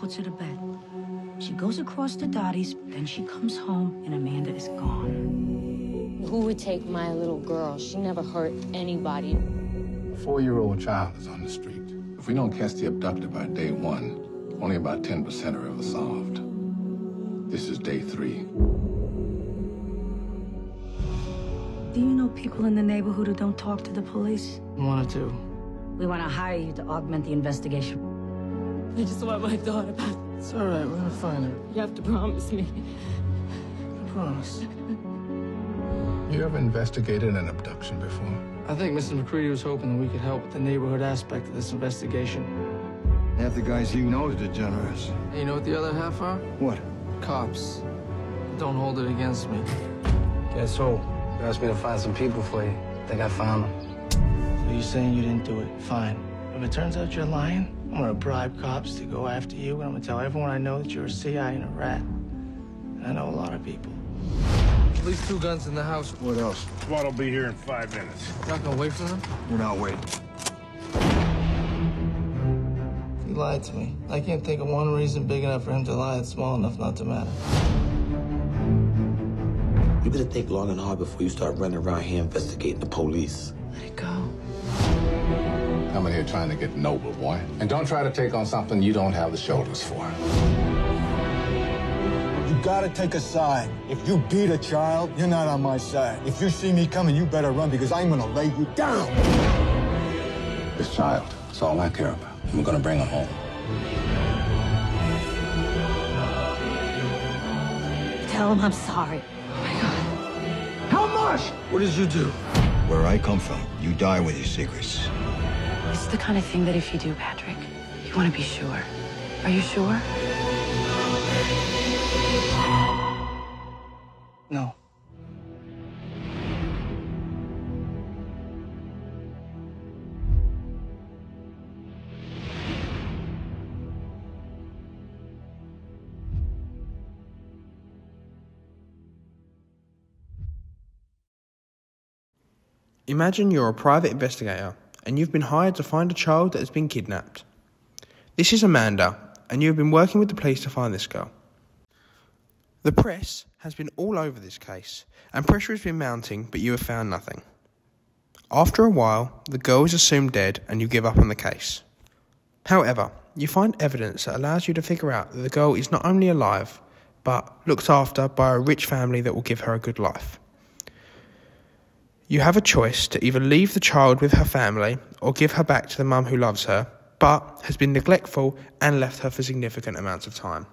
puts her to bed. She goes across to Dottie's, then she comes home, and Amanda is gone. Who would take my little girl? She never hurt anybody. A 4-year-old child is on the street. If we don't catch the abductor by day 1, only about 10% are ever solved. This is day 3. Do you know people in the neighborhood who don't talk to the police? 1 or 2. We want to hire you to augment the investigation. I just want my daughter back. It's all right. We're gonna find her. You have to promise me. I promise. You ever investigated an abduction before? I think Mrs. McCready was hoping that we could help with the neighborhood aspect of this investigation. Half the guys you know are degenerates. And you know what the other half are? What? Cops. Don't hold it against me. Guess who? You asked me to find some people for you. Think I found them. So you're saying you didn't do it? Fine. If it turns out you're lying, I'm gonna bribe cops to go after you, and I'm gonna tell everyone I know that you're a CI and a rat. And I know a lot of people. At least 2 guns in the house. What else? SWAT will be here in 5 minutes. You're not gonna wait for them? We're not waiting. He lied to me. I can't think of one reason big enough for him to lie that's small enough not to matter. You better think long and hard before you start running around here investigating the police. Let it go. I'm in here trying to get noble, boy. And don't try to take on something you don't have the shoulders for. You gotta take a side. If you beat a child, you're not on my side. If you see me coming, you better run because I'm gonna lay you down. This child, that's all I care about. And we're gonna bring him home. Tell him I'm sorry. How much? What did you do? Where I come from, you die with your secrets. This is the kind of thing that if you do, Patrick, you want to be sure. Are you sure? No. Imagine you're a private investigator and you've been hired to find a child that has been kidnapped. This is Amanda, and you have been working with the police to find this girl. The press has been all over this case, and pressure has been mounting, but you have found nothing. After a while, the girl is assumed dead and you give up on the case. However, you find evidence that allows you to figure out that the girl is not only alive, but looked after by a rich family that will give her a good life. You have a choice to either leave the child with her family or give her back to the mum who loves her, but has been neglectful and left her for significant amounts of time.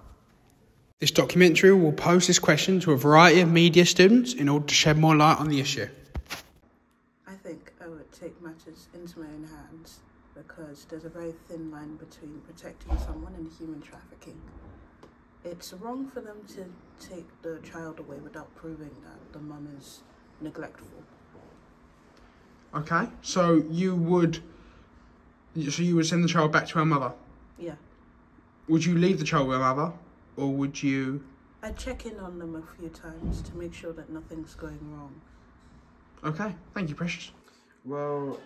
This documentary will pose this question to a variety of media students in order to shed more light on the issue. I think I would take matters into my own hands because there's a very thin line between protecting someone and human trafficking. It's wrong for them to take the child away without proving that the mum is neglectful. Okay, so you would send the child back to her mother? Yeah. Would you leave the child with her mother, or would you... I'd check in on them a few times to make sure that nothing's going wrong. Okay, thank you, Precious. Well,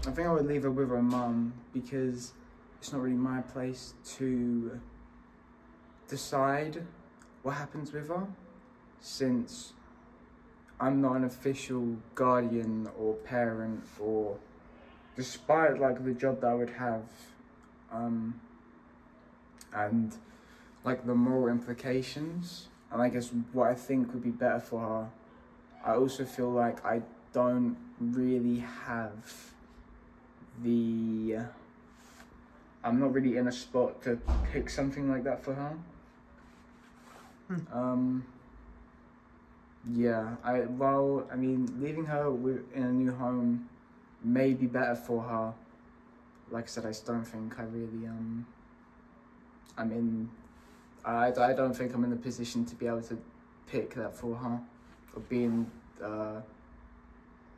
I think I would leave her with her mum because it's not really my place to decide what happens with her, since I'm not an official guardian or parent, or despite like the job that I would have, and like the moral implications, and I guess what I think would be better for her, I also feel like I don't really have I'm not really in a spot to pick something like that for her. Yeah, I mean, leaving her in a new home may be better for her. Like I said, I just don't think I really, I don't think I'm in the position to be able to pick that for her, or be in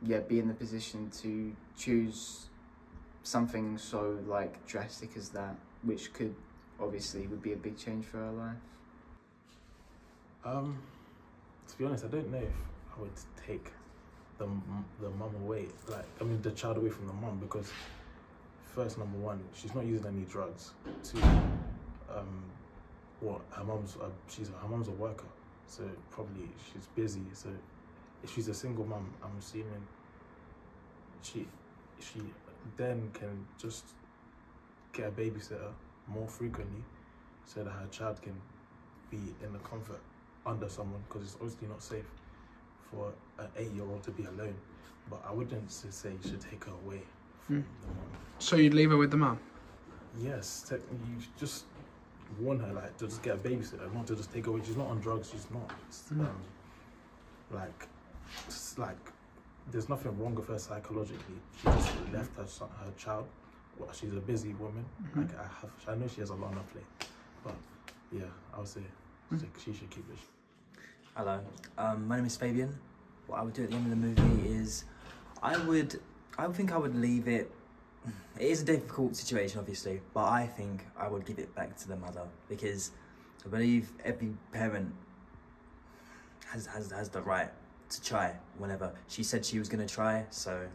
the position to choose something so like drastic as that, which could obviously would be a big change for her life. To be honest, I don't know if I would take the mum away, the child away from the mum, because first, number one, she's not using any drugs. 2, what her mum's her mum's a worker, so probably she's busy. So if she's a single mum, I'm assuming she then can just get a babysitter more frequently, so that her child can be in the comfort under someone, because it's obviously not safe for an 8-year-old to be alone. But I wouldn't say you should take her away from the mum. So you'd leave her with the mum? Yes, technically you just warn her, like, to just get a babysitter, not to just take her away. She's not on drugs, she's not. Like, there's nothing wrong with her psychologically. She just left her child. Well, she's a busy woman. Like, I know she has a lot on her plate. But yeah, I would say she should keep it. Hello, my name is Fabian. What I would do at the end of the movie is, I think I would leave it. It is a difficult situation, obviously, but I think I would give it back to the mother, because I believe every parent has the right to try whenever. She said she was going to try, so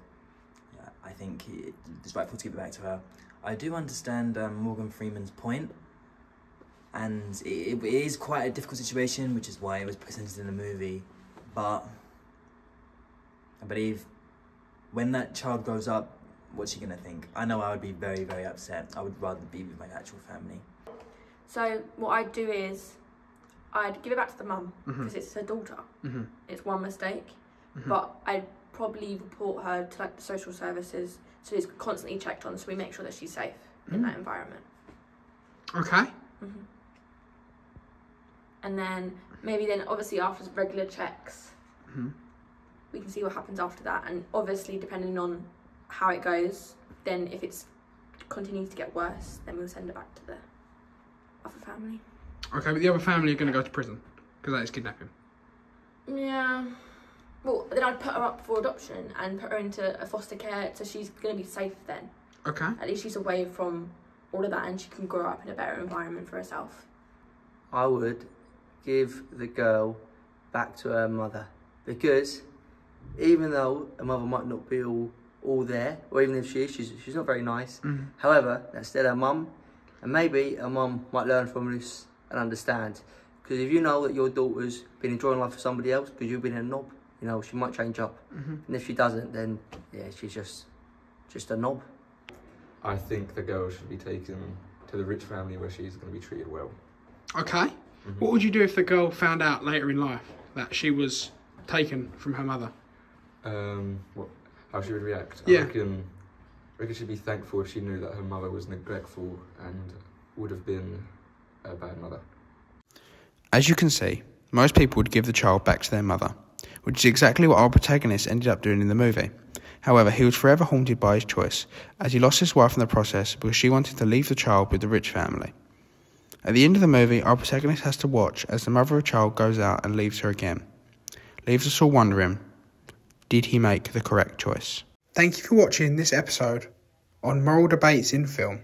yeah, I think it's rightful to give it back to her. I do understand Morgan Freeman's point, and it is quite a difficult situation, which is why it was presented in the movie, but I believe when that child grows up, what's she gonna think? I know I would be very, very upset. I would rather be with my actual family. So what I'd do is, I'd give it back to the mum, because it's her daughter. It's one mistake, but I'd probably report her to like the social services, so it's constantly checked on, so we make sure that she's safe in that environment. Okay. And then maybe obviously after regular checks, we can see what happens after that, and obviously depending on how it goes, then if it's continues to get worse, then we'll send it back to the other family. Okay, but the other family are going to go to prison because that is kidnapping. Yeah. Well, then I'd put her up for adoption and put her into a foster care, so she's going to be safe then. Okay. At least she's away from all of that, and she can grow up in a better environment for herself. I would give the girl back to her mother, because even though her mother might not be all there, or even if she is, she's not very nice. However, that's still her mum, and maybe her mum might learn from this and understand. Because if you know that your daughter's been enjoying life for somebody else because you've been a knob, you know, she might change up. And if she doesn't, then yeah, she's just a knob. I think the girl should be taken to the rich family where she's going to be treated well. Okay. What would you do if the girl found out later in life that she was taken from her mother? How she would react? Yeah. I reckon she'd be thankful if she knew that her mother was neglectful and would have been a bad mother. As you can see, most people would give the child back to their mother, which is exactly what our protagonist ended up doing in the movie. However, he was forever haunted by his choice, as he lost his wife in the process because she wanted to leave the child with the rich family. At the end of the movie, our protagonist has to watch as the mother of a child goes out and leaves her again. Leaves us all wondering, did he make the correct choice? Thank you for watching this episode on Moral Debates in Film.